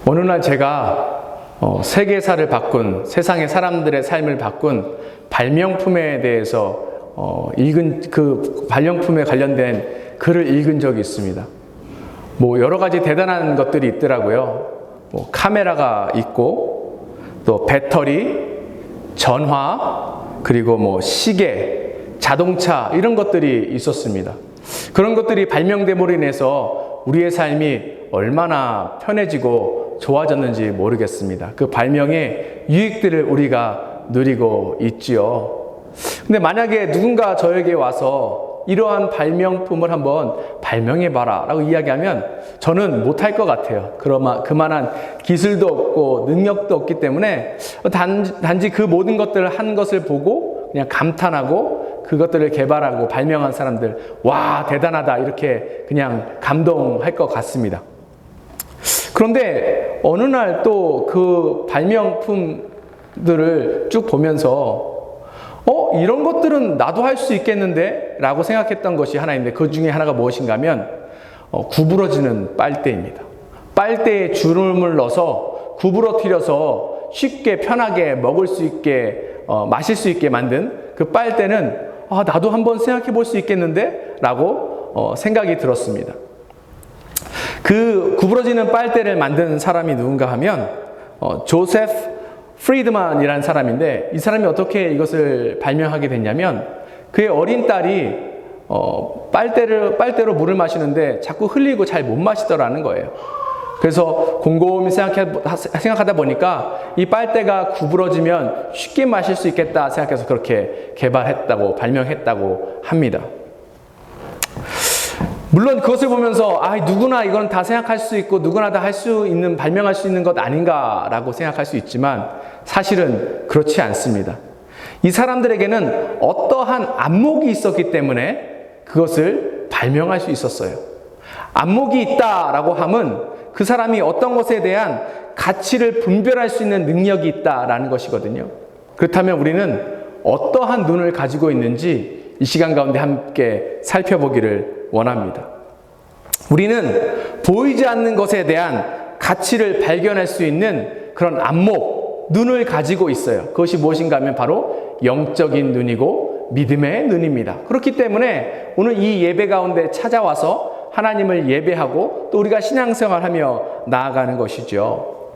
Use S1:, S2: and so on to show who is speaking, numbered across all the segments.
S1: 어느 날 제가 세계사를 바꾼, 세상의 사람들의 삶을 바꾼 발명품에 대해서 읽은 그 발명품에 관련된 글을 읽은 적이 있습니다. 여러 가지 대단한 것들이 있더라고요. 카메라가 있고, 또 배터리, 전화, 그리고 시계, 자동차, 이런 것들이 있었습니다. 그런 것들이 발명됨으로 인해서 우리의 삶이 얼마나 편해지고 좋아졌는지 모르겠습니다. 그 발명의 유익들을 우리가 누리고 있지요. 근데 만약에 누군가 저에게 와서 이러한 발명품을 한번 발명해봐라 라고 이야기하면 저는 못할 것 같아요. 그만한 기술도 없고 능력도 없기 때문에 단지 그 모든 것들을 한 것을 보고 그냥 감탄하고 그것들을 개발하고 발명한 사람들, 와, 대단하다, 이렇게 그냥 감동할 것 같습니다. 그런데 어느 날 또 그 발명품들을 쭉 보면서 이런 것들은 나도 할 수 있겠는데? 라고 생각했던 것이 하나 있는데, 그 중에 하나가 무엇인가 하면 구부러지는 빨대입니다. 빨대에 주름을 넣어서 구부러뜨려서 쉽게 편하게 먹을 수 있게 마실 수 있게 만든 그 빨대는 나도 한번 생각해 볼 수 있겠는데? 라고 생각이 들었습니다. 그 구부러지는 빨대를 만든 사람이 누군가 하면 조세프 프리드만이라는 사람인데, 이 사람이 어떻게 이것을 발명하게 됐냐면 그의 어린 딸이 빨대로 물을 마시는데 자꾸 흘리고 잘 못 마시더라는 거예요. 그래서 곰곰이 생각하다 보니까 이 빨대가 구부러지면 쉽게 마실 수 있겠다 생각해서 그렇게 발명했다고 합니다. 물론 그것을 보면서 누구나 이건 다 생각할 수 있고 누구나 다 발명할 수 있는 것 아닌가라고 생각할 수 있지만 사실은 그렇지 않습니다. 이 사람들에게는 어떠한 안목이 있었기 때문에 그것을 발명할 수 있었어요. 안목이 있다라고 함은 그 사람이 어떤 것에 대한 가치를 분별할 수 있는 능력이 있다라는 것이거든요. 그렇다면 우리는 어떠한 눈을 가지고 있는지 이 시간 가운데 함께 살펴보기를 원합니다. 우리는 보이지 않는 것에 대한 가치를 발견할 수 있는 그런 안목, 눈을 가지고 있어요. 그것이 무엇인가 하면 바로 영적인 눈이고 믿음의 눈입니다. 그렇기 때문에 오늘 이 예배 가운데 찾아와서 하나님을 예배하고 또 우리가 신앙생활하며 나아가는 것이죠.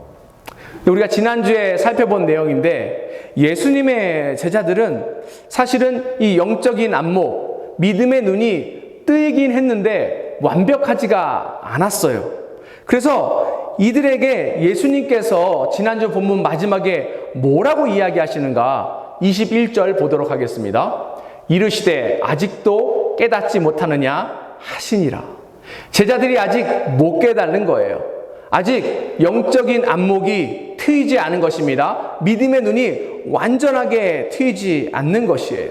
S1: 우리가 지난주에 살펴본 내용인데, 예수님의 제자들은 사실은 이 영적인 안목, 믿음의 눈이 뜨이긴 했는데 완벽하지가 않았어요. 그래서 이들에게 예수님께서 지난주 본문 마지막에 뭐라고 이야기하시는가? 21절 보도록 하겠습니다. 이르시되 아직도 깨닫지 못하느냐 하시니라. 제자들이 아직 못 깨닫는 거예요. 아직 영적인 안목이 트이지 않은 것입니다. 믿음의 눈이 완전하게 트이지 않는 것이에요.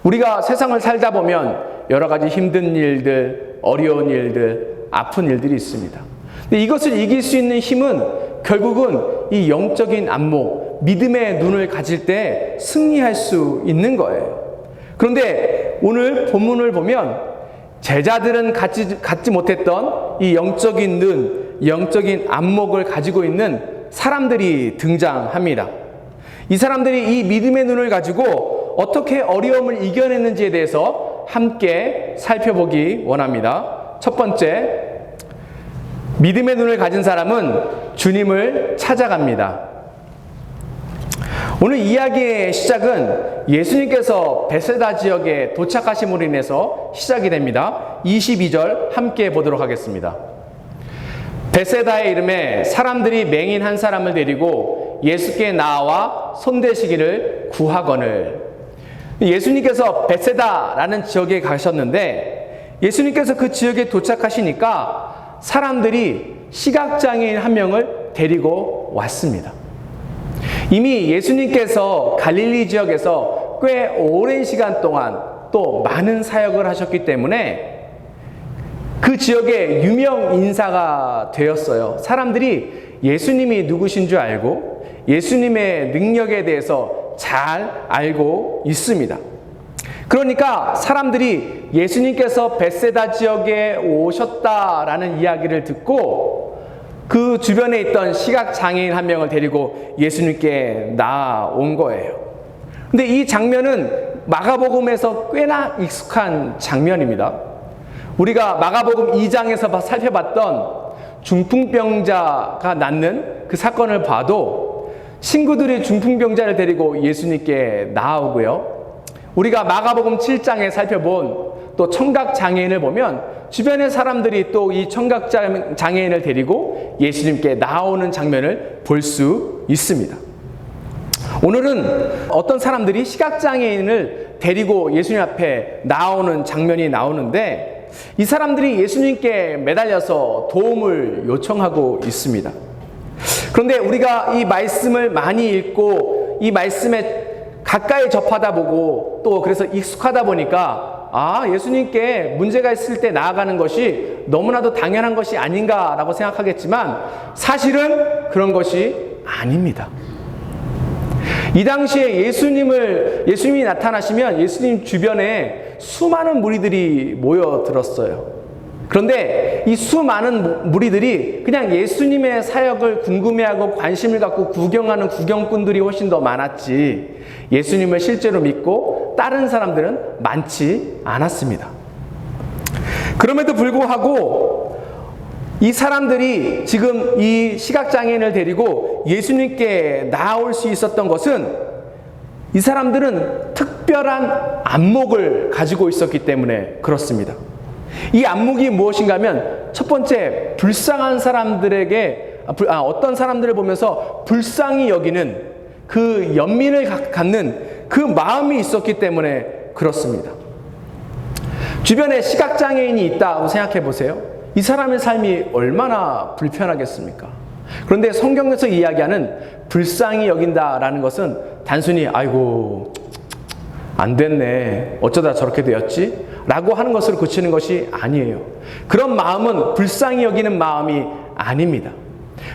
S1: 우리가 세상을 살다 보면 여러 가지 힘든 일들, 어려운 일들, 아픈 일들이 있습니다. 근데 이것을 이길 수 있는 힘은 결국은 이 영적인 안목, 믿음의 눈을 가질 때 승리할 수 있는 거예요. 그런데 오늘 본문을 보면 제자들은 갖지 못했던 이 영적인 눈, 영적인 안목을 가지고 있는 사람들이 등장합니다. 이 사람들이 이 믿음의 눈을 가지고 어떻게 어려움을 이겨냈는지에 대해서 함께 살펴보기 원합니다. 첫 번째, 믿음의 눈을 가진 사람은 주님을 찾아갑니다. 오늘 이야기의 시작은 예수님께서 베세다 지역에 도착하심으로 인해서 시작이 됩니다. 22절 함께 보도록 하겠습니다. 베세다의 이름에 사람들이 맹인 한 사람을 데리고 예수께 나와 손대시기를 구하거늘. 예수님께서 베세다라는 지역에 가셨는데, 예수님께서 그 지역에 도착하시니까 사람들이 시각장애인 한 명을 데리고 왔습니다. 이미 예수님께서 갈릴리 지역에서 꽤 오랜 시간 동안 또 많은 사역을 하셨기 때문에 그 지역의 유명 인사가 되었어요. 사람들이 예수님이 누구신 줄 알고 예수님의 능력에 대해서 잘 알고 있습니다. 그러니까 사람들이 예수님께서 베세다 지역에 오셨다라는 이야기를 듣고 그 주변에 있던 시각장애인 한 명을 데리고 예수님께 나아온 거예요. 근데 이 장면은 마가복음에서 꽤나 익숙한 장면입니다. 우리가 마가복음 2장에서 살펴봤던 중풍병자가 낫는 그 사건을 봐도 친구들이 중풍병자를 데리고 예수님께 나아오고요. 우리가 마가복음 7장에 살펴본 또 청각장애인을 보면 주변의 사람들이 또 이 청각장애인을 데리고 예수님께 나오는 장면을 볼 수 있습니다. 오늘은 어떤 사람들이 시각장애인을 데리고 예수님 앞에 나오는 장면이 나오는데 이 사람들이 예수님께 매달려서 도움을 요청하고 있습니다. 그런데 우리가 이 말씀을 많이 읽고 이 말씀에 가까이 접하다 보고 또 그래서 익숙하다 보니까 예수님께 문제가 있을 때 나아가는 것이 너무나도 당연한 것이 아닌가라고 생각하겠지만 사실은 그런 것이 아닙니다. 이 당시에 예수님이 나타나시면 예수님 주변에 수많은 무리들이 모여들었어요. 그런데 이 수많은 무리들이 그냥 예수님의 사역을 궁금해하고 관심을 갖고 구경하는 구경꾼들이 훨씬 더 많았지 예수님을 실제로 믿고 다른 사람들은 많지 않았습니다. 그럼에도 불구하고 이 사람들이 지금 이 시각장애인을 데리고 예수님께 나아올 수 있었던 것은 이 사람들은 특별한 안목을 가지고 있었기 때문에 그렇습니다. 이 안목이 무엇인가 하면 첫 번째 불쌍한 사람들에게 어떤 사람들을 보면서 불쌍히 여기는 그 연민을 갖는 그 마음이 있었기 때문에 그렇습니다. 주변에 시각장애인이 있다고 생각해 보세요. 이 사람의 삶이 얼마나 불편하겠습니까? 그런데 성경에서 이야기하는 불쌍히 여긴다라는 것은 단순히 아이고 안 됐네 어쩌다 저렇게 되었지? 라고 하는 것으로 그치는 것이 아니에요. 그런 마음은 불쌍히 여기는 마음이 아닙니다.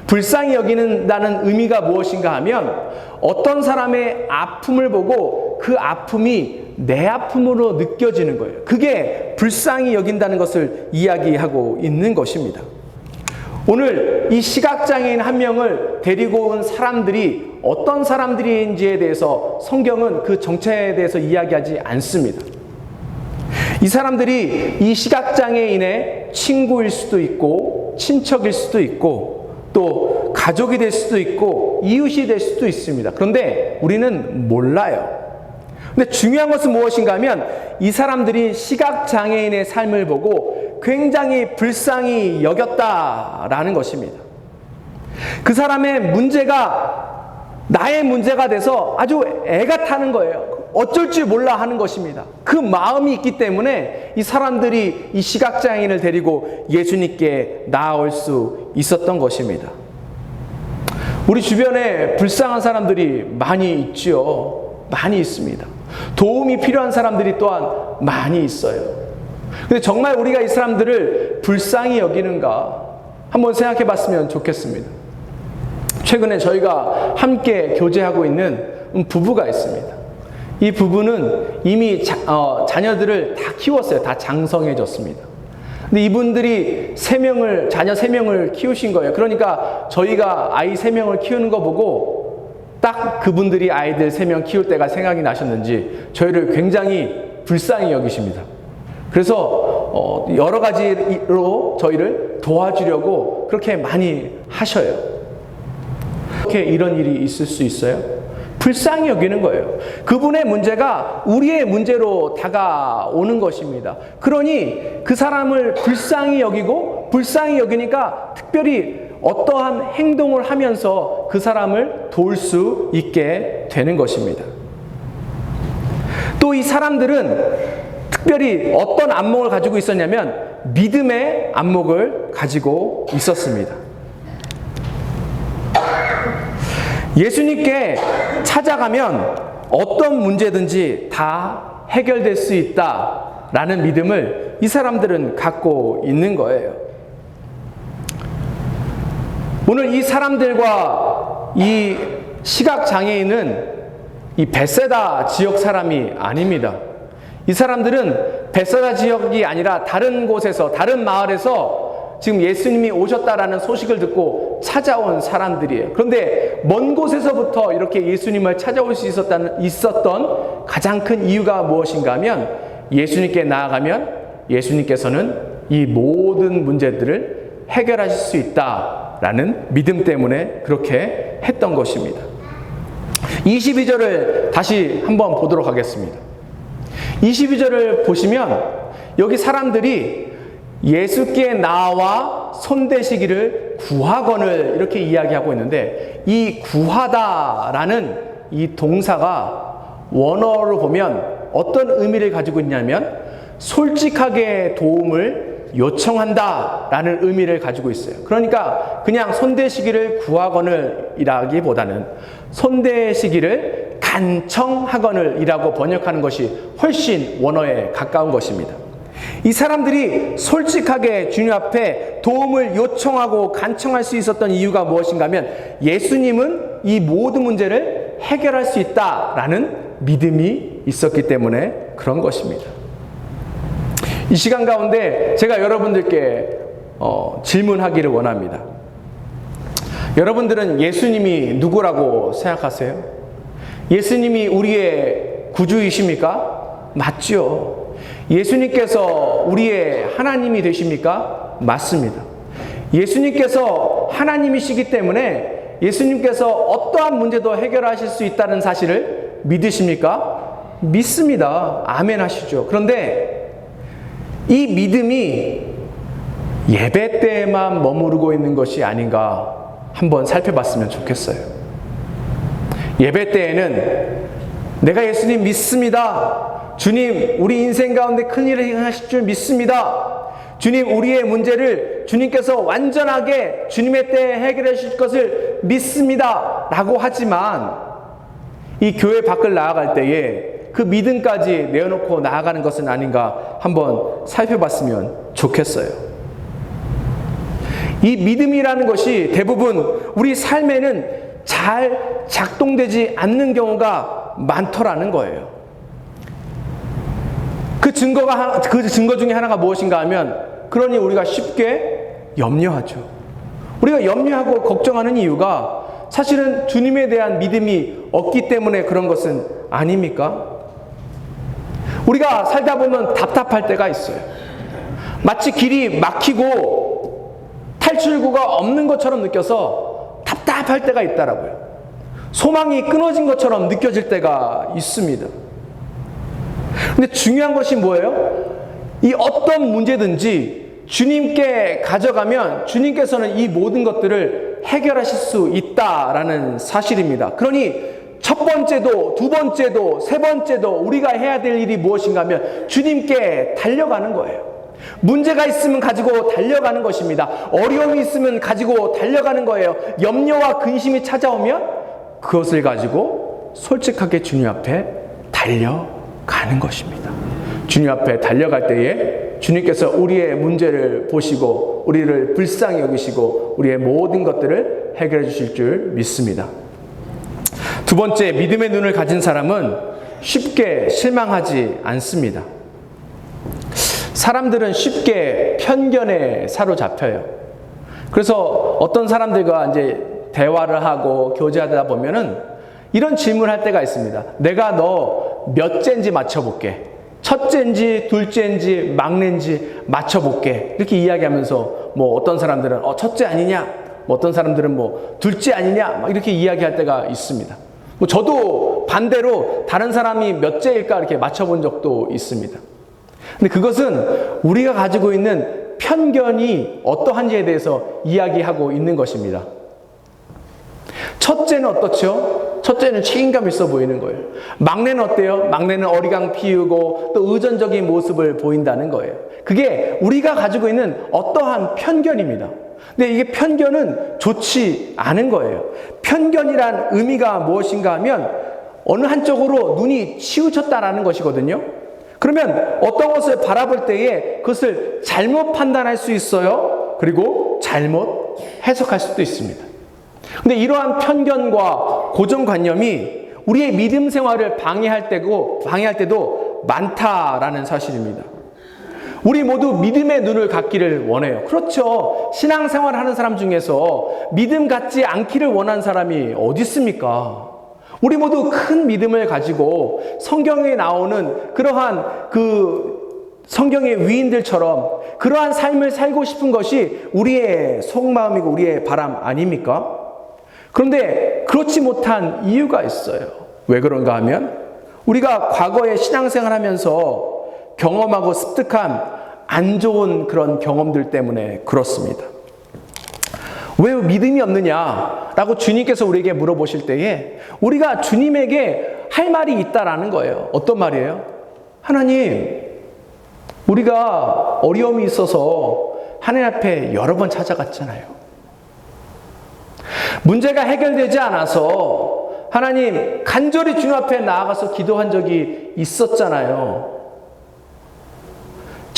S1: 불쌍히 여기는다는 의미가 무엇인가 하면 어떤 사람의 아픔을 보고 그 아픔이 내 아픔으로 느껴지는 거예요. 그게 불쌍히 여긴다는 것을 이야기하고 있는 것입니다. 오늘 이 시각장애인 한 명을 데리고 온 사람들이 어떤 사람들인지에 대해서 성경은 그 정체에 대해서 이야기하지 않습니다. 이 사람들이 이 시각장애인의 친구일 수도 있고 친척일 수도 있고 또 가족이 될 수도 있고 이웃이 될 수도 있습니다. 그런데 우리는 몰라요. 근데 중요한 것은 무엇인가 하면 이 사람들이 시각장애인의 삶을 보고 굉장히 불쌍히 여겼다라는 것입니다. 그 사람의 문제가 나의 문제가 돼서 아주 애가 타는 거예요. 어쩔 줄 몰라 하는 것입니다. 그 마음이 있기 때문에 이 사람들이 이 시각장애인을 데리고 예수님께 나아올 수 있었던 것입니다. 우리 주변에 불쌍한 사람들이 많이 있지요. 많이 있습니다. 도움이 필요한 사람들이 또한 많이 있어요. 근데 정말 우리가 이 사람들을 불쌍히 여기는가 한번 생각해 봤으면 좋겠습니다. 최근에 저희가 함께 교제하고 있는 부부가 있습니다. 이 부부는 이미 자녀들을 다 키웠어요. 다 장성해졌습니다. 근데 이분들이 자녀 3명을 키우신 거예요. 그러니까 저희가 아이 3명을 키우는 거 보고 딱 그분들이 아이들 3명 키울 때가 생각이 나셨는지 저희를 굉장히 불쌍히 여기십니다. 그래서 여러 가지로 저희를 도와주려고 그렇게 많이 하셔요. 어떻게 이런 일이 있을 수 있어요? 불쌍히 여기는 거예요. 그분의 문제가 우리의 문제로 다가오는 것입니다. 그러니 그 사람을 불쌍히 여기고 불쌍히 여기니까 특별히 어떠한 행동을 하면서 그 사람을 도울 수 있게 되는 것입니다. 또 이 사람들은 특별히 어떤 안목을 가지고 있었냐면 믿음의 안목을 가지고 있었습니다. 예수님께 찾아가면 어떤 문제든지 다 해결될 수 있다라는 믿음을 이 사람들은 갖고 있는 거예요. 오늘 이 사람들과 이 시각장애인은 이 벳세다 지역 사람이 아닙니다. 이 사람들은 벳세다 지역이 아니라 다른 곳에서, 다른 마을에서 지금 예수님이 오셨다라는 소식을 듣고 찾아온 사람들이에요. 그런데 먼 곳에서부터 이렇게 예수님을 찾아올 수 있었던 가장 큰 이유가 무엇인가 하면 예수님께 나아가면 예수님께서는 이 모든 문제들을 해결하실 수 있다라는 믿음 때문에 그렇게 했던 것입니다. 22절을 다시 한번 보도록 하겠습니다. 22절을 보시면 여기 사람들이 예수께 나와 손대시기를 구하거늘 이렇게 이야기하고 있는데, 이 구하다라는 이 동사가 원어로 보면 어떤 의미를 가지고 있냐면 솔직하게 도움을 요청한다라는 의미를 가지고 있어요. 그러니까 그냥 손대시기를 구하거늘 이라기보다는 손대시기를 간청하거늘 이라고 번역하는 것이 훨씬 원어에 가까운 것입니다. 이 사람들이 솔직하게 주님 앞에 도움을 요청하고 간청할 수 있었던 이유가 무엇인가 하면 예수님은 이 모든 문제를 해결할 수 있다라는 믿음이 있었기 때문에 그런 것입니다. 이 시간 가운데 제가 여러분들께 질문하기를 원합니다. 여러분들은 예수님이 누구라고 생각하세요? 예수님이 우리의 구주이십니까? 맞죠. 예수님께서 우리의 하나님이 되십니까? 맞습니다. 예수님께서 하나님이시기 때문에 예수님께서 어떠한 문제도 해결하실 수 있다는 사실을 믿으십니까? 믿습니다. 아멘 하시죠. 그런데 이 믿음이 예배 때에만 머무르고 있는 것이 아닌가 한번 살펴봤으면 좋겠어요. 예배 때에는 내가 예수님 믿습니다. 주님, 우리 인생 가운데 큰일을 행하실 줄 믿습니다. 주님, 우리의 문제를 주님께서 완전하게 주님의 때에 해결해 주실 것을 믿습니다. 라고 하지만 이 교회 밖을 나아갈 때에 그 믿음까지 내어놓고 나아가는 것은 아닌가 한번 살펴봤으면 좋겠어요. 이 믿음이라는 것이 대부분 우리 삶에는 잘 작동되지 않는 경우가 많더라는 거예요. 그 증거 중에 하나가 무엇인가 하면, 그러니 우리가 쉽게 염려하죠. 우리가 염려하고 걱정하는 이유가 사실은 주님에 대한 믿음이 없기 때문에 그런 것은 아닙니까? 우리가 살다 보면 답답할 때가 있어요. 마치 길이 막히고 탈출구가 없는 것처럼 느껴서 답답할 때가 있더라고요. 소망이 끊어진 것처럼 느껴질 때가 있습니다. 근데 중요한 것이 뭐예요? 이 어떤 문제든지 주님께 가져가면 주님께서는 이 모든 것들을 해결하실 수 있다라는 사실입니다. 그러니 첫 번째도 두 번째도 세 번째도 우리가 해야 될 일이 무엇인가 하면 주님께 달려가는 거예요. 문제가 있으면 가지고 달려가는 것입니다. 어려움이 있으면 가지고 달려가는 거예요. 염려와 근심이 찾아오면 그것을 가지고 솔직하게 주님 앞에 달려가는 것입니다. 주님 앞에 달려갈 때에 주님께서 우리의 문제를 보시고 우리를 불쌍히 여기시고 우리의 모든 것들을 해결해 주실 줄 믿습니다. 두 번째, 믿음의 눈을 가진 사람은 쉽게 실망하지 않습니다. 사람들은 쉽게 편견에 사로잡혀요. 그래서 어떤 사람들과 이제 대화를 하고 교제하다 보면은 이런 질문을 할 때가 있습니다. 내가 너 몇째인지 맞춰볼게. 첫째인지 둘째인지 막내인지 맞춰볼게. 이렇게 이야기하면서 뭐 어떤 사람들은 첫째 아니냐, 뭐 어떤 사람들은 뭐 둘째 아니냐, 막 이렇게 이야기할 때가 있습니다. 뭐 저도 반대로 다른 사람이 몇째일까 이렇게 맞춰본 적도 있습니다. 근데 그것은 우리가 가지고 있는 편견이 어떠한지에 대해서 이야기하고 있는 것입니다. 첫째는 어떻죠? 첫째는 책임감 있어 보이는 거예요. 막내는 어때요? 막내는 어리광 피우고 또 의존적인 모습을 보인다는 거예요. 그게 우리가 가지고 있는 어떠한 편견입니다. 근데 이게 편견은 좋지 않은 거예요. 편견이란 의미가 무엇인가 하면 어느 한쪽으로 눈이 치우쳤다라는 것이거든요. 그러면 어떤 것을 바라볼 때에 그것을 잘못 판단할 수 있어요. 그리고 잘못 해석할 수도 있습니다. 근데 이러한 편견과 고정관념이 우리의 믿음 생활을 방해할 때도 많다라는 사실입니다. 우리 모두 믿음의 눈을 갖기를 원해요. 그렇죠. 신앙생활을 하는 사람 중에서 믿음 갖지 않기를 원하는 사람이 어디 있습니까? 우리 모두 큰 믿음을 가지고 성경에 나오는 그러한 성경의 위인들처럼 그러한 삶을 살고 싶은 것이 우리의 속마음이고 우리의 바람 아닙니까? 그런데 그렇지 못한 이유가 있어요. 왜 그런가 하면 우리가 과거에 신앙생활 하면서 경험하고 습득한 안 좋은 그런 경험들 때문에 그렇습니다. 왜 믿음이 없느냐라고 주님께서 우리에게 물어보실 때에 우리가 주님에게 할 말이 있다라는 거예요. 어떤 말이에요? 하나님, 우리가 어려움이 있어서 하나님 앞에 여러 번 찾아갔잖아요. 문제가 해결되지 않아서 하나님 간절히 주님 앞에 나아가서 기도한 적이 있었잖아요.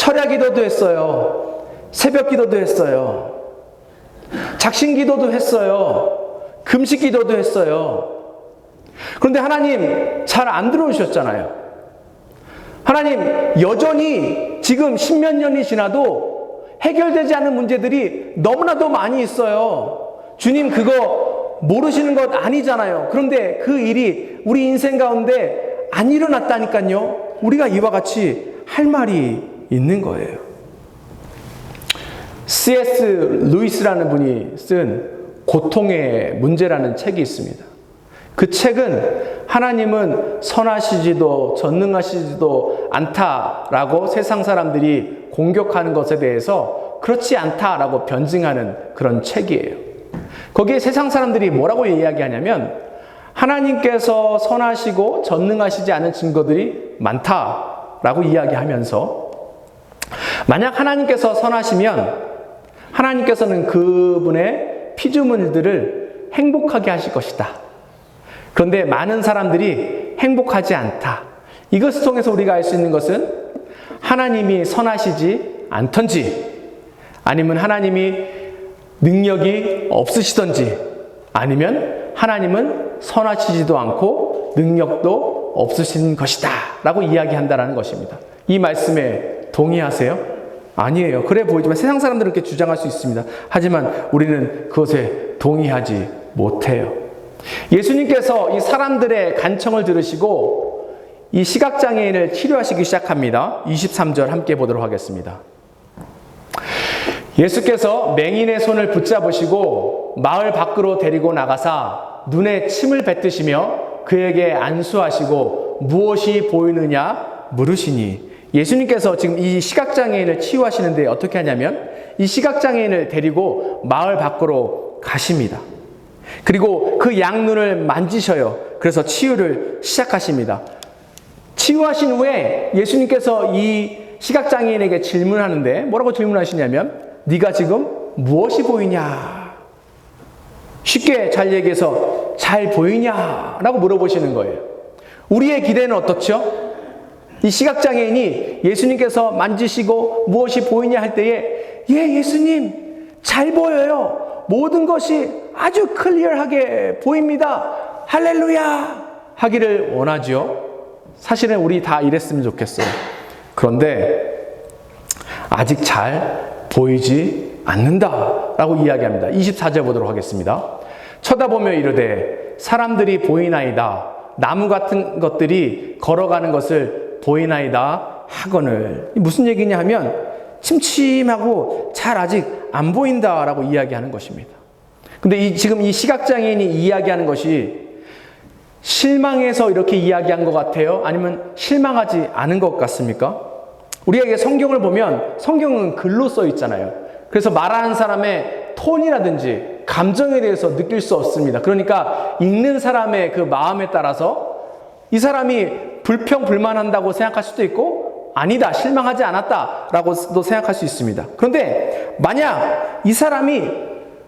S1: 철야 기도도 했어요. 새벽 기도도 했어요. 작심 기도도 했어요. 금식 기도도 했어요. 그런데 하나님 잘 안 들어오셨잖아요. 하나님 여전히 지금 10몇 년이 지나도 해결되지 않은 문제들이 너무나도 많이 있어요. 주님 그거 모르시는 것 아니잖아요. 그런데 그 일이 우리 인생 가운데 안 일어났다니까요. 우리가 이와 같이 할 말이 있는 거예요. C.S. 루이스라는 분이 쓴 고통의 문제라는 책이 있습니다. 그 책은 하나님은 선하시지도 전능하시지도 않다라고 세상 사람들이 공격하는 것에 대해서 그렇지 않다라고 변증하는 그런 책이에요. 거기에 세상 사람들이 뭐라고 이야기하냐면 하나님께서 선하시고 전능하시지 않은 증거들이 많다라고 이야기하면서 만약 하나님께서 선하시면 하나님께서는 그분의 피조물들을 행복하게 하실 것이다. 그런데 많은 사람들이 행복하지 않다. 이것을 통해서 우리가 알 수 있는 것은 하나님이 선하시지 않던지 아니면 하나님이 능력이 없으시던지 아니면 하나님은 선하시지도 않고 능력도 없으신 것이다 라고 이야기한다는 것입니다. 이 말씀에 동의하세요? 아니에요. 그래 보이지만 세상 사람들은 그렇게 주장할 수 있습니다. 하지만 우리는 그것에 동의하지 못해요. 예수님께서 이 사람들의 간청을 들으시고 이 시각장애인을 치료하시기 시작합니다. 23절 함께 보도록 하겠습니다. 예수께서 맹인의 손을 붙잡으시고 마을 밖으로 데리고 나가사 눈에 침을 뱉으시며 그에게 안수하시고 무엇이 보이느냐 물으시니 예수님께서 지금 이 시각장애인을 치유하시는데 어떻게 하냐면 이 시각장애인을 데리고 마을 밖으로 가십니다. 그리고 그 양눈을 만지셔요. 그래서 치유를 시작하십니다. 치유하신 후에 예수님께서 이 시각장애인에게 질문하는데 뭐라고 질문하시냐면 네가 지금 무엇이 보이냐? 쉽게 잘 얘기해서 잘 보이냐? 라고 물어보시는 거예요. 우리의 기대는 어떻죠? 이 시각장애인이 예수님께서 만지시고 무엇이 보이냐 할 때에 예, 예수님 잘 보여요. 모든 것이 아주 클리어하게 보입니다. 할렐루야 하기를 원하죠. 사실은 우리 다 이랬으면 좋겠어요. 그런데 아직 잘 보이지 않는다라고 이야기합니다. 24절 보도록 하겠습니다. 쳐다보며 이르되 사람들이 보이나이다. 나무 같은 것들이 걸어가는 것을 보이나이다 하거늘. 무슨 얘기냐 하면 침침하고 잘 아직 안 보인다라고 이야기하는 것입니다. 근데 지금 이 시각장애인이 이야기하는 것이 실망해서 이렇게 이야기한 것 같아요? 아니면 실망하지 않은 것 같습니까? 우리에게 성경을 보면 성경은 글로 써 있잖아요. 그래서 말하는 사람의 톤이라든지 감정에 대해서 느낄 수 없습니다. 그러니까 읽는 사람의 그 마음에 따라서 이 사람이 불평불만한다고 생각할 수도 있고 아니다, 실망하지 않았다라고도 생각할 수 있습니다. 그런데 만약 이 사람이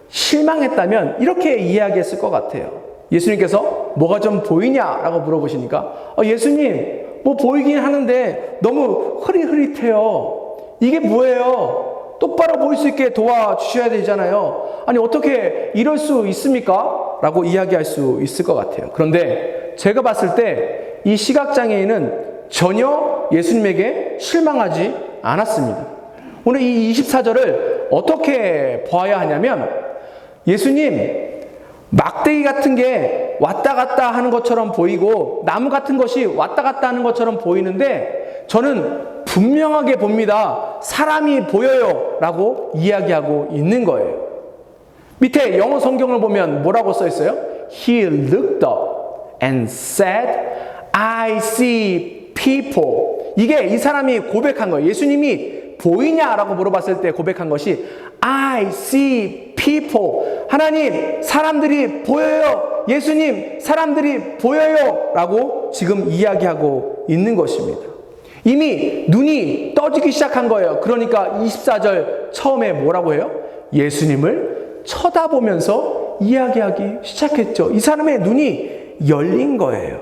S1: 실망했다면 이렇게 이야기했을 것 같아요. 예수님께서 뭐가 좀 보이냐라고 물어보시니까 예수님 뭐 보이긴 하는데 너무 흐릿흐릿해요. 이게 뭐예요? 똑바로 보일 수 있게 도와주셔야 되잖아요. 아니 어떻게 이럴 수 있습니까? 라고 이야기할 수 있을 것 같아요. 그런데 제가 봤을 때 이 시각장애인은 전혀 예수님에게 실망하지 않았습니다. 오늘 이 24절을 어떻게 보아야 하냐면, 예수님 막대기 같은 게 왔다 갔다 하는 것처럼 보이고 나무 같은 것이 왔다 갔다 하는 것처럼 보이는데 저는 분명하게 봅니다. 사람이 보여요 라고 이야기하고 있는 거예요. 밑에 영어 성경을 보면 뭐라고 써 있어요? He looked up and said, I see people. 이게 이 사람이 고백한 거예요. 예수님이 보이냐라고 물어봤을 때 고백한 것이 I see people. 하나님, 사람들이 보여요. 예수님, 사람들이 보여요 라고 지금 이야기하고 있는 것입니다. 이미 눈이 떠지기 시작한 거예요. 그러니까 24절 처음에 뭐라고 해요? 예수님을 쳐다보면서 이야기하기 시작했죠. 이 사람의 눈이 열린 거예요.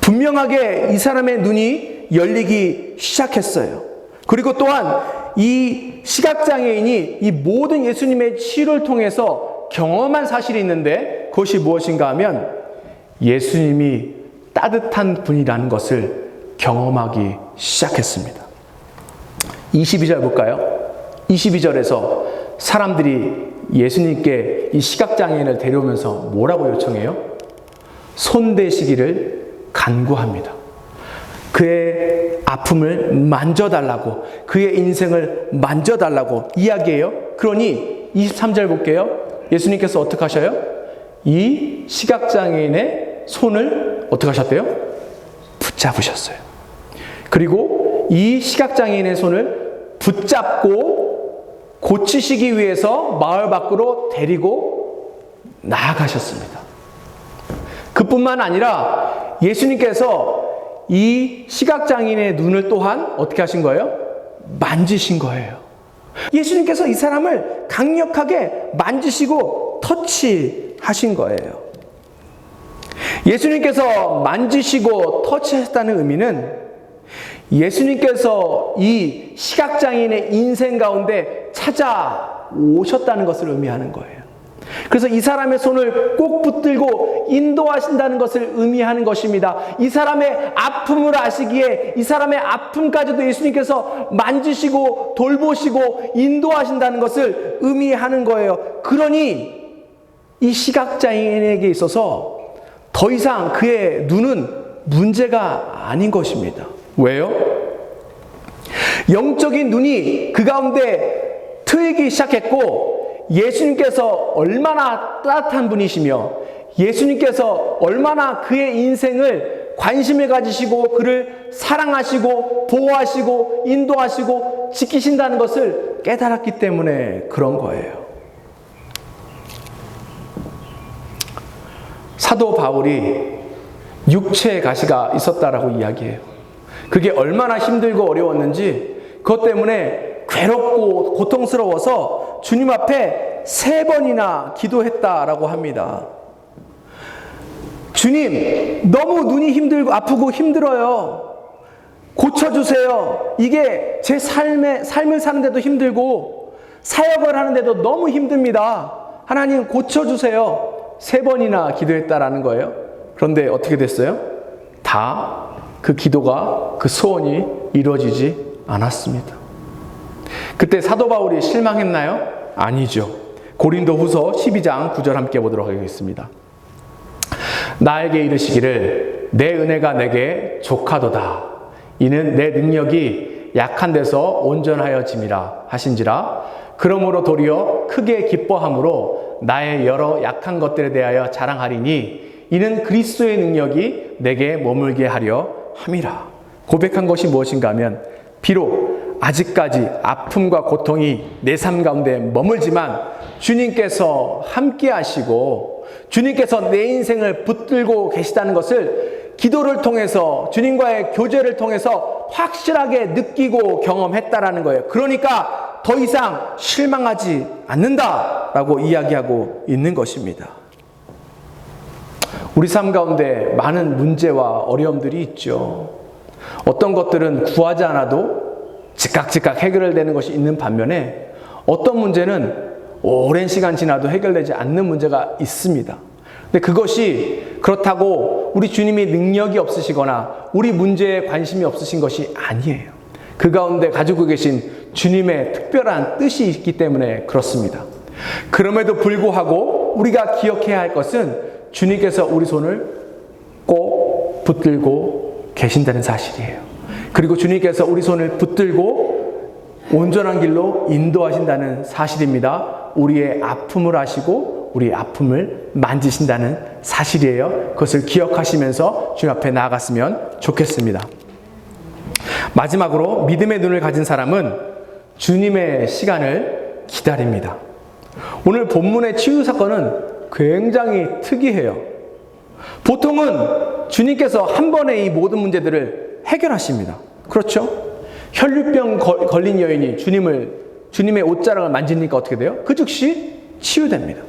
S1: 분명하게 이 사람의 눈이 열리기 시작했어요. 그리고 또한 이 시각장애인이 이 모든 예수님의 치유를 통해서 경험한 사실이 있는데 그것이 무엇인가 하면 예수님이 따뜻한 분이라는 것을 경험하기 시작했습니다. 22절 볼까요? 22절에서 사람들이 예수님께 이 시각장애인을 데려오면서 뭐라고 요청해요? 손대시기를 간구합니다. 그의 아픔을 만져달라고, 그의 인생을 만져달라고 이야기해요. 그러니 23절 볼게요. 예수님께서 어떻게 하셔요? 이 시각장애인의 손을 어떻게 하셨대요? 붙잡으셨어요. 그리고 이 시각장애인의 손을 붙잡고 고치시기 위해서 마을 밖으로 데리고 나아가셨습니다. 그뿐만 아니라 예수님께서 이 시각장애인의 눈을 또한 어떻게 하신 거예요? 만지신 거예요. 예수님께서 이 사람을 강력하게 만지시고 터치하신 거예요. 예수님께서 만지시고 터치했다는 의미는 예수님께서 이 시각장애인의 인생 가운데 찾아오셨다는 것을 의미하는 거예요. 그래서 이 사람의 손을 꼭 붙들고 인도하신다는 것을 의미하는 것입니다. 이 사람의 아픔을 아시기에 이 사람의 아픔까지도 예수님께서 만지시고 돌보시고 인도하신다는 것을 의미하는 거예요. 그러니 이 시각장애인에게 있어서 더 이상 그의 눈은 문제가 아닌 것입니다. 왜요? 영적인 눈이 그 가운데 트이기 시작했고 예수님께서 얼마나 따뜻한 분이시며 예수님께서 얼마나 그의 인생을 관심을 가지시고 그를 사랑하시고 보호하시고 인도하시고 지키신다는 것을 깨달았기 때문에 그런 거예요. 사도 바울이 육체의 가시가 있었다라고 이야기해요. 그게 얼마나 힘들고 어려웠는지 그것 때문에 괴롭고 고통스러워서 주님 앞에 3번이나 기도했다라고 합니다. 주님, 너무 눈이 힘들고 아프고 힘들어요. 고쳐주세요. 이게 제 삶을 사는데도 힘들고 사역을 하는데도 너무 힘듭니다. 하나님 고쳐주세요. 3번이나 기도했다라는 거예요. 그런데 어떻게 됐어요? 다 그 기도가, 그 소원이 이루어지지 않았습니다. 그때 사도 바울이 실망했나요? 아니죠. 고린도후서 12장 9절 함께 보도록 하겠습니다. 나에게 이르시기를 내 은혜가 내게 족하도다. 이는 내 능력이 약한 데서 온전하여짐이라 하신지라. 그러므로 도리어 크게 기뻐함으로 나의 여러 약한 것들에 대하여 자랑하리니 이는 그리스도의 능력이 내게 머물게 하려 함이라. 고백한 것이 무엇인가 하면 비록 아직까지 아픔과 고통이 내 삶 가운데 머물지만 주님께서 함께 하시고 주님께서 내 인생을 붙들고 계시다는 것을 기도를 통해서 주님과의 교제를 통해서 확실하게 느끼고 경험했다라는 거예요. 그러니까 더 이상 실망하지 않는다라고 이야기하고 있는 것입니다. 우리 삶 가운데 많은 문제와 어려움들이 있죠. 어떤 것들은 구하지 않아도 즉각 해결되는 것이 있는 반면에 어떤 문제는 오랜 시간 지나도 해결되지 않는 문제가 있습니다. 근데 그것이 그렇다고 우리 주님이 능력이 없으시거나 우리 문제에 관심이 없으신 것이 아니에요. 그 가운데 가지고 계신 주님의 특별한 뜻이 있기 때문에 그렇습니다. 그럼에도 불구하고 우리가 기억해야 할 것은 주님께서 우리 손을 꼭 붙들고 계신다는 사실이에요. 그리고 주님께서 우리 손을 붙들고 온전한 길로 인도하신다는 사실입니다. 우리의 아픔을 아시고 우리의 아픔을 만지신다는 사실이에요. 그것을 기억하시면서 주님 앞에 나아갔으면 좋겠습니다. 마지막으로 믿음의 눈을 가진 사람은 주님의 시간을 기다립니다. 오늘 본문의 치유 사건은 굉장히 특이해요. 보통은 주님께서 한 번에 이 모든 문제들을 해결하십니다. 그렇죠? 혈류병 걸린 여인이 주님의 옷자락을 만지니까 어떻게 돼요? 그 즉시 치유됩니다.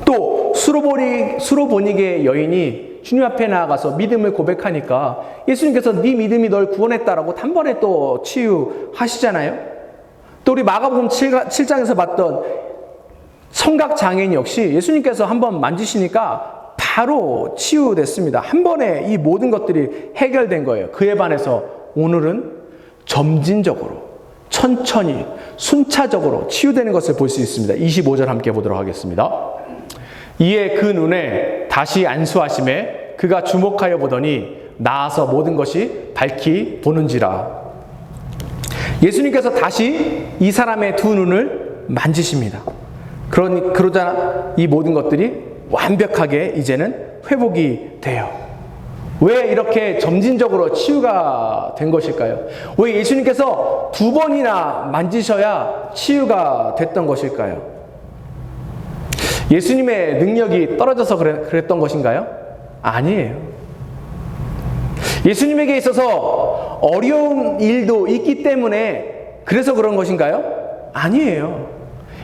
S1: 또 수로보니게 여인이 주님 앞에 나아가서 믿음을 고백하니까 예수님께서 네 믿음이 널 구원했다라고 단번에 또 치유하시잖아요. 또 우리 마가복음 7장에서 봤던 청각장애인 역시 예수님께서 한번 만지시니까 바로 치유됐습니다. 한 번에 이 모든 것들이 해결된 거예요. 그에 반해서 오늘은 점진적으로, 천천히, 순차적으로 치유되는 것을 볼 수 있습니다. 25절 함께 보도록 하겠습니다. 이에 그 눈에 다시 안수하심에 그가 주목하여 보더니 나아서 모든 것이 밝히 보는지라. 예수님께서 다시 이 사람의 두 눈을 만지십니다. 그러자 이 모든 것들이 완벽하게 이제는 회복이 돼요. 왜 이렇게 점진적으로 치유가 된 것일까요? 왜 예수님께서 두 번이나 만지셔야 치유가 됐던 것일까요? 예수님의 능력이 떨어져서 그랬던 것인가요? 아니에요. 예수님에게 있어서 어려운 일도 있기 때문에 그래서 그런 것인가요? 아니에요.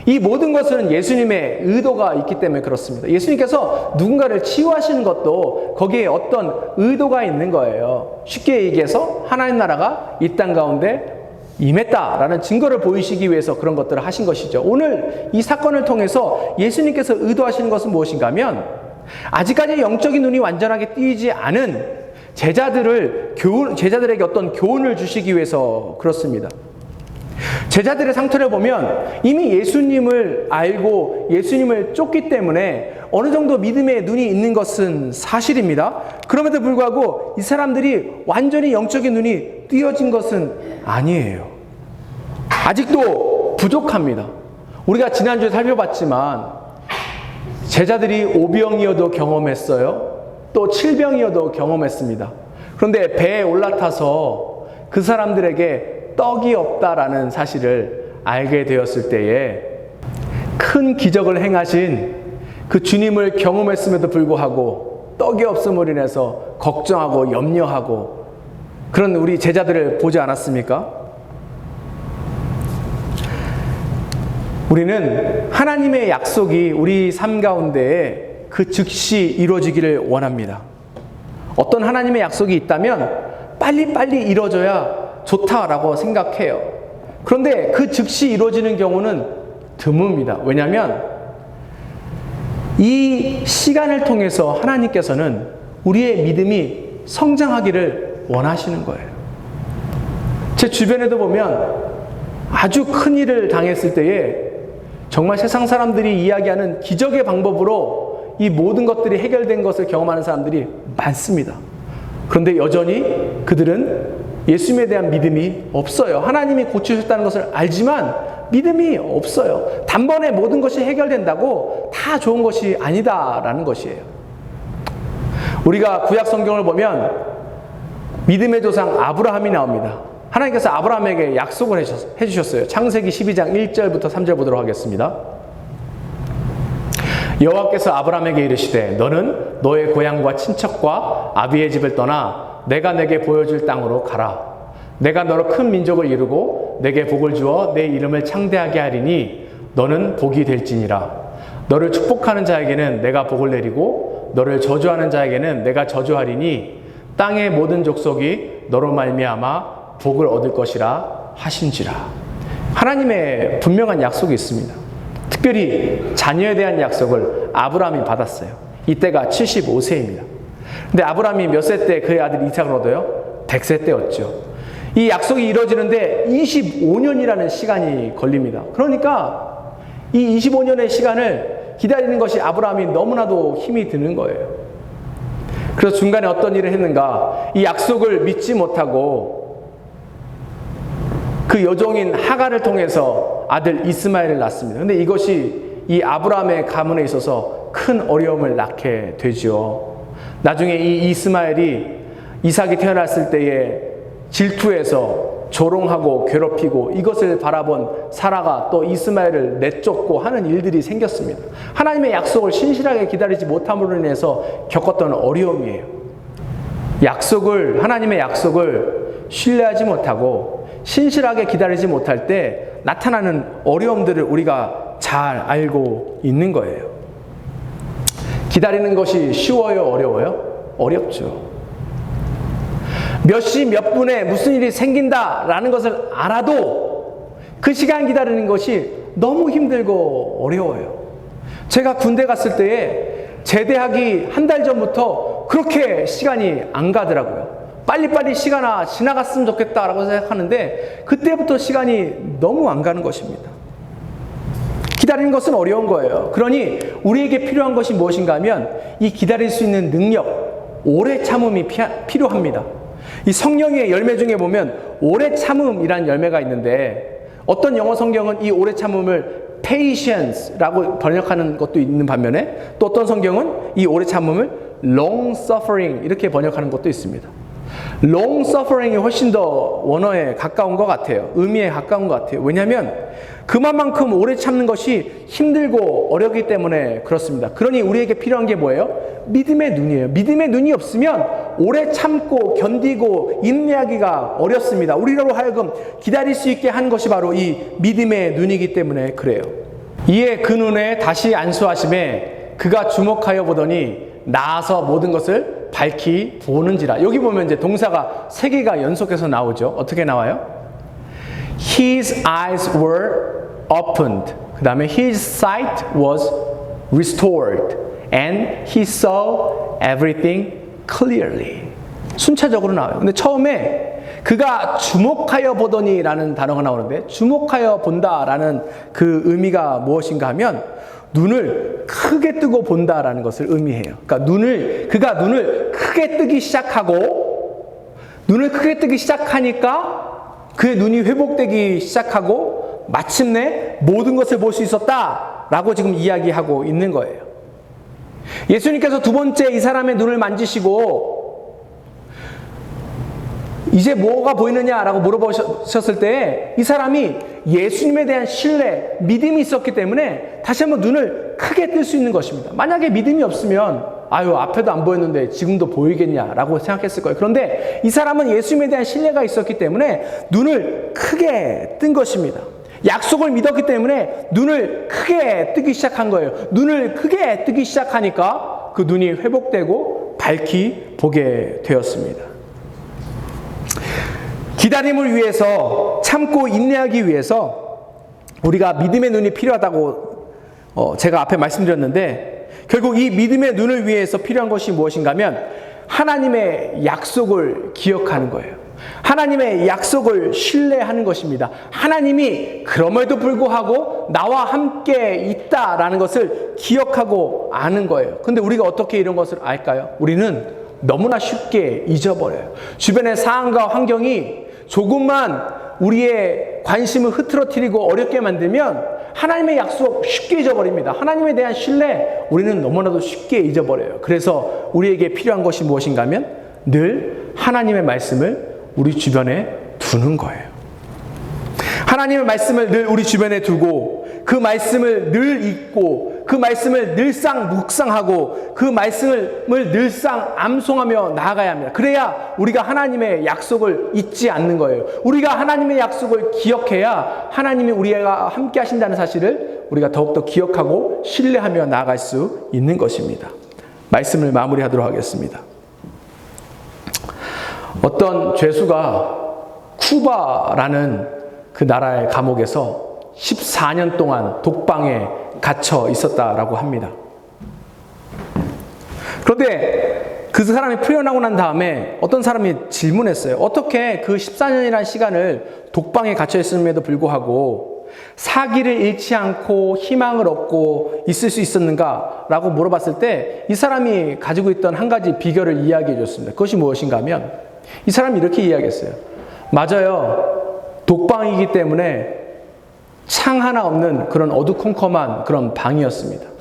S1: 이 모든 것은 예수님의 의도가 있기 때문에 그렇습니다. 예수님께서 누군가를 치유하시는 것도 거기에 어떤 의도가 있는 거예요. 쉽게 얘기해서 하나님 나라가 이 땅 가운데 임했다라는 증거를 보이시기 위해서 그런 것들을 하신 것이죠. 오늘 이 사건을 통해서 예수님께서 의도하시는 것은 무엇인가 하면 아직까지 영적인 눈이 완전하게 띄지 않은 제자들에게 어떤 교훈을 주시기 위해서 그렇습니다. 제자들의 상태를 보면 이미 예수님을 알고 예수님을 쫓기 때문에 어느 정도 믿음의 눈이 있는 것은 사실입니다. 그럼에도 불구하고 이 사람들이 완전히 영적인 눈이 띄어진 것은 아니에요. 아직도 부족합니다. 우리가 지난주에 살펴봤지만 제자들이 5병이어도 경험했어요. 또 7병이어도 경험했습니다. 그런데 배에 올라타서 그 사람들에게 떡이 없다라는 사실을 알게 되었을 때에 큰 기적을 행하신 그 주님을 경험했음에도 불구하고 떡이 없음으로 인해서 걱정하고 염려하고 그런 우리 제자들을 보지 않았습니까? 우리는 하나님의 약속이 우리 삶 가운데에 그 즉시 이루어지기를 원합니다. 어떤 하나님의 약속이 있다면 빨리빨리 이루어져야 좋다라고 생각해요. 그런데 그 즉시 이루어지는 경우는 드뭅니다. 왜냐하면 이 시간을 통해서 하나님께서는 우리의 믿음이 성장하기를 원하시는 거예요. 제 주변에도 보면 아주 큰 일을 당했을 때에 정말 세상 사람들이 이야기하는 기적의 방법으로 이 모든 것들이 해결된 것을 경험하는 사람들이 많습니다. 그런데 여전히 그들은 예수님에 대한 믿음이 없어요. 하나님이 고치셨다는 것을 알지만 믿음이 없어요. 단번에 모든 것이 해결된다고 다 좋은 것이 아니다라는 것이에요. 우리가 구약 성경을 보면 믿음의 조상 아브라함이 나옵니다. 하나님께서 아브라함에게 약속을 해주셨어요. 창세기 12장 1절부터 3절 보도록 하겠습니다. 여호와께서 아브라함에게 이르시되 너는 너의 고향과 친척과 아비의 집을 떠나 내가 내게 보여줄 땅으로 가라. 내가 너로 큰 민족을 이루고 내게 복을 주어 내 이름을 창대하게 하리니 너는 복이 될지니라. 너를 축복하는 자에게는 내가 복을 내리고 너를 저주하는 자에게는 내가 저주하리니 땅의 모든 족속이 너로 말미암아 복을 얻을 것이라 하신지라. 하나님의 분명한 약속이 있습니다. 특별히 자녀에 대한 약속을 아브라함이 받았어요. 이때가 75세입니다. 근데 아브라함이 몇 세 때 그의 아들 이삭을 얻어요? 100세 때였죠. 이 약속이 이루어지는데 25년이라는 시간이 걸립니다. 그러니까 이 25년의 시간을 기다리는 것이 아브라함이 너무나도 힘이 드는 거예요. 그래서 중간에 어떤 일을 했는가? 이 약속을 믿지 못하고 그 여종인 하갈을 통해서 아들 이스마엘을 낳습니다. 근데 이것이 이 아브라함의 가문에 있어서 큰 어려움을 낳게 되죠. 나중에 이 이스마엘이 이삭이 태어났을 때에 질투해서 조롱하고 괴롭히고 이것을 바라본 사라가 또 이스마엘을 내쫓고 하는 일들이 생겼습니다. 하나님의 약속을 신실하게 기다리지 못함으로 인해서 겪었던 어려움이에요. 하나님의 약속을 신뢰하지 못하고 신실하게 기다리지 못할 때 나타나는 어려움들을 우리가 잘 알고 있는 거예요. 기다리는 것이 쉬워요? 어려워요? 어렵죠. 몇 시 몇 분에 무슨 일이 생긴다라는 것을 알아도 그 시간 기다리는 것이 너무 힘들고 어려워요. 제가 군대 갔을 때에 제대하기 한 달 전부터 그렇게 시간이 안 가더라고요. 빨리빨리 시간아 지나갔으면 좋겠다라고 생각하는데 그때부터 시간이 너무 안 가는 것입니다. 기다리는 것은 어려운 거예요. 그러니 우리에게 필요한 것이 무엇인가 하면 이 기다릴 수 있는 능력, 오래 참음이 필요합니다. 이 성령의 열매 중에 보면 오래 참음이라는 열매가 있는데 어떤 영어 성경은 이 오래 참음을 patience라고 번역하는 것도 있는 반면에 또 어떤 성경은 이 오래 참음을 long suffering 이렇게 번역하는 것도 있습니다. long suffering이 훨씬 더 원어에 가까운 것 같아요. 의미에 가까운 것 같아요. 왜냐하면 그만큼 오래 참는 것이 힘들고 어렵기 때문에 그렇습니다. 그러니 우리에게 필요한 게 뭐예요? 믿음의 눈이에요. 믿음의 눈이 없으면 오래 참고 견디고 인내하기가 어렵습니다. 우리로 하여금 기다릴 수 있게 한 것이 바로 이 믿음의 눈이기 때문에 그래요. 이에 그 눈에 다시 안수하심에 그가 주목하여 보더니 나아서 모든 것을 밝히 보는지라. 여기 보면 이제 동사가 3개가 연속해서 나오죠. 어떻게 나와요? His eyes were opened. 그 다음에 his sight was restored. And he saw everything clearly. 순차적으로 나와요. 근데 처음에 그가 주목하여 보더니 라는 단어가 나오는데 주목하여 본다라는 그 의미가 무엇인가 하면 눈을 크게 뜨고 본다라는 것을 의미해요. 그러니까 그가 눈을 크게 뜨기 시작하고 눈을 크게 뜨기 시작하니까 그의 눈이 회복되기 시작하고 마침내 모든 것을 볼 수 있었다라고 지금 이야기하고 있는 거예요. 예수님께서 두 번째 이 사람의 눈을 만지시고 이제 뭐가 보이느냐라고 물어보셨을 때 이 사람이 예수님에 대한 신뢰, 믿음이 있었기 때문에 다시 한번 눈을 크게 뜰 수 있는 것입니다. 만약에 믿음이 없으면 앞에도 안 보였는데 지금도 보이겠냐라고 생각했을 거예요. 그런데 이 사람은 예수님에 대한 신뢰가 있었기 때문에 눈을 크게 뜬 것입니다. 약속을 믿었기 때문에 눈을 크게 뜨기 시작한 거예요. 눈을 크게 뜨기 시작하니까 그 눈이 회복되고 밝히 보게 되었습니다. 기다림을 위해서 참고 인내하기 위해서 우리가 믿음의 눈이 필요하다고 제가 앞에 말씀드렸는데 결국 이 믿음의 눈을 위해서 필요한 것이 무엇인가 하면 하나님의 약속을 기억하는 거예요. 하나님의 약속을 신뢰하는 것입니다. 하나님이 그럼에도 불구하고 나와 함께 있다라는 것을 기억하고 아는 거예요. 근데 우리가 어떻게 이런 것을 알까요? 우리는 너무나 쉽게 잊어버려요. 주변의 상황과 환경이 조금만 우리의 관심을 흐트러뜨리고 어렵게 만들면 하나님의 약속 쉽게 잊어버립니다. 하나님에 대한 신뢰 우리는 너무나도 쉽게 잊어버려요. 그래서 우리에게 필요한 것이 무엇인가 하면 늘 하나님의 말씀을 우리 주변에 두는 거예요. 하나님의 말씀을 늘 우리 주변에 두고 그 말씀을 늘 읽고 그 말씀을 늘상 묵상하고 그 말씀을 늘상 암송하며 나아가야 합니다. 그래야 우리가 하나님의 약속을 잊지 않는 거예요. 우리가 하나님의 약속을 기억해야 하나님이 우리와 함께 하신다는 사실을 우리가 더욱더 기억하고 신뢰하며 나아갈 수 있는 것입니다. 말씀을 마무리하도록 하겠습니다. 어떤 죄수가 쿠바라는 그 나라의 감옥에서 14년 동안 독방에 갇혀 있었다라고 합니다. 그런데 그 사람이 풀려나고 난 다음에 어떤 사람이 질문했어요. 어떻게 그 14년이라는 시간을 독방에 갇혀 있음에도 불구하고 사기를 잃지 않고 희망을 얻고 있을 수 있었는가? 라고 물어봤을 때 이 사람이 가지고 있던 한 가지 비결을 이야기해 줬습니다. 그것이 무엇인가 하면 이 사람이 이렇게 이야기했어요. 맞아요. 독방이기 때문에 창 하나 없는 그런 어두컴컴한 그런 방이었습니다.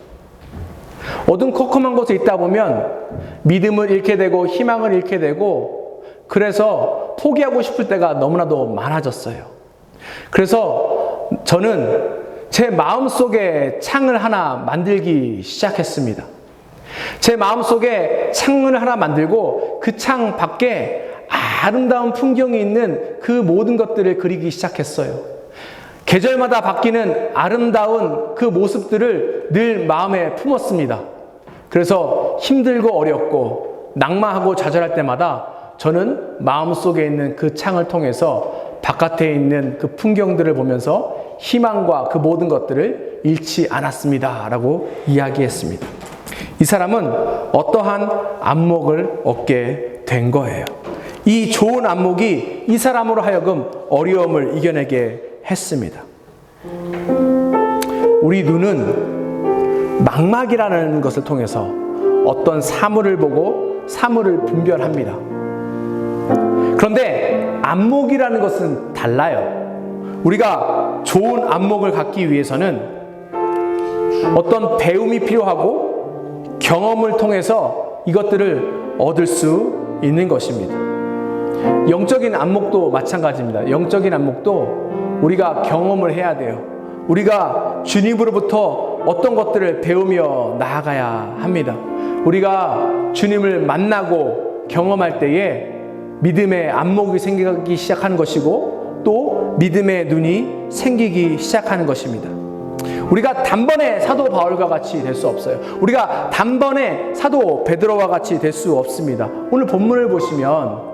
S1: 어두컴컴한 곳에 있다 보면 믿음을 잃게 되고 희망을 잃게 되고 그래서 포기하고 싶을 때가 너무나도 많아졌어요. 그래서 저는 제 마음속에 창을 하나 만들기 시작했습니다. 제 마음속에 창을 하나 만들고 그 창 밖에 아름다운 풍경이 있는 그 모든 것들을 그리기 시작했어요. 계절마다 바뀌는 아름다운 그 모습들을 늘 마음에 품었습니다. 그래서 힘들고 어렵고 낙마하고 좌절할 때마다 저는 마음속에 있는 그 창을 통해서 바깥에 있는 그 풍경들을 보면서 희망과 그 모든 것들을 잃지 않았습니다. 라고 이야기했습니다. 이 사람은 어떠한 안목을 얻게 된 거예요. 이 좋은 안목이 이 사람으로 하여금 어려움을 이겨내게 했습니다. 우리 눈은 망막이라는 것을 통해서 어떤 사물을 보고 사물을 분별합니다. 그런데 안목이라는 것은 달라요. 우리가 좋은 안목을 갖기 위해서는 어떤 배움이 필요하고 경험을 통해서 이것들을 얻을 수 있는 것입니다. 영적인 안목도 마찬가지입니다. 영적인 안목도 우리가 경험을 해야 돼요. 우리가 주님으로부터 어떤 것들을 배우며 나아가야 합니다. 우리가 주님을 만나고 경험할 때에 믿음의 안목이 생기기 시작하는 것이고 또 믿음의 눈이 생기기 시작하는 것입니다. 우리가 단번에 사도 바울과 같이 될 수 없어요. 우리가 단번에 사도 베드로와 같이 될 수 없습니다. 오늘 본문을 보시면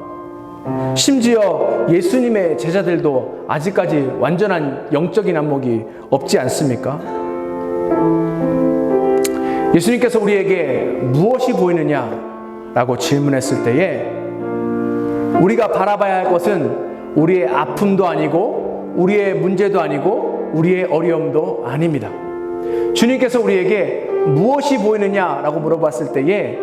S1: 심지어 예수님의 제자들도 아직까지 완전한 영적인 안목이 없지 않습니까? 예수님께서 우리에게 무엇이 보이느냐라고 질문했을 때에 우리가 바라봐야 할 것은 우리의 아픔도 아니고 우리의 문제도 아니고 우리의 어려움도 아닙니다. 주님께서 우리에게 무엇이 보이느냐라고 물어봤을 때에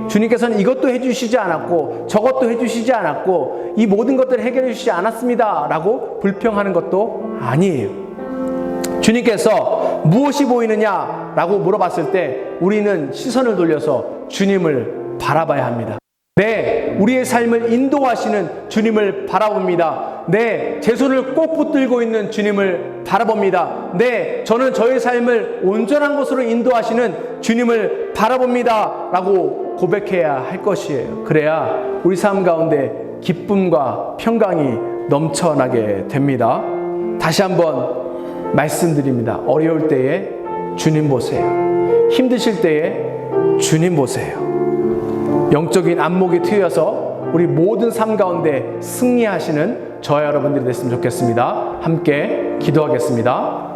S1: 주님께서는 이것도 해주시지 않았고 저것도 해주시지 않았고 이 모든 것들을 해결해 주시지 않았습니다 라고 불평하는 것도 아니에요. 주님께서 무엇이 보이느냐라고 물어봤을 때 우리는 시선을 돌려서 주님을 바라봐야 합니다. 네, 우리의 삶을 인도하시는 주님을 바라봅니다. 네, 제 손을 꼭 붙들고 있는 주님을 바라봅니다. 네, 저는 저의 삶을 온전한 곳으로 인도하시는 주님을 바라봅니다. 라고 고백해야 할 것이에요. 그래야 우리 삶 가운데 기쁨과 평강이 넘쳐나게 됩니다. 다시 한번 말씀드립니다. 어려울 때에 주님 보세요. 힘드실 때에 주님 보세요. 영적인 안목이 트여서 우리 모든 삶 가운데 승리하시는 저와 여러분들이 됐으면 좋겠습니다. 함께 기도하겠습니다.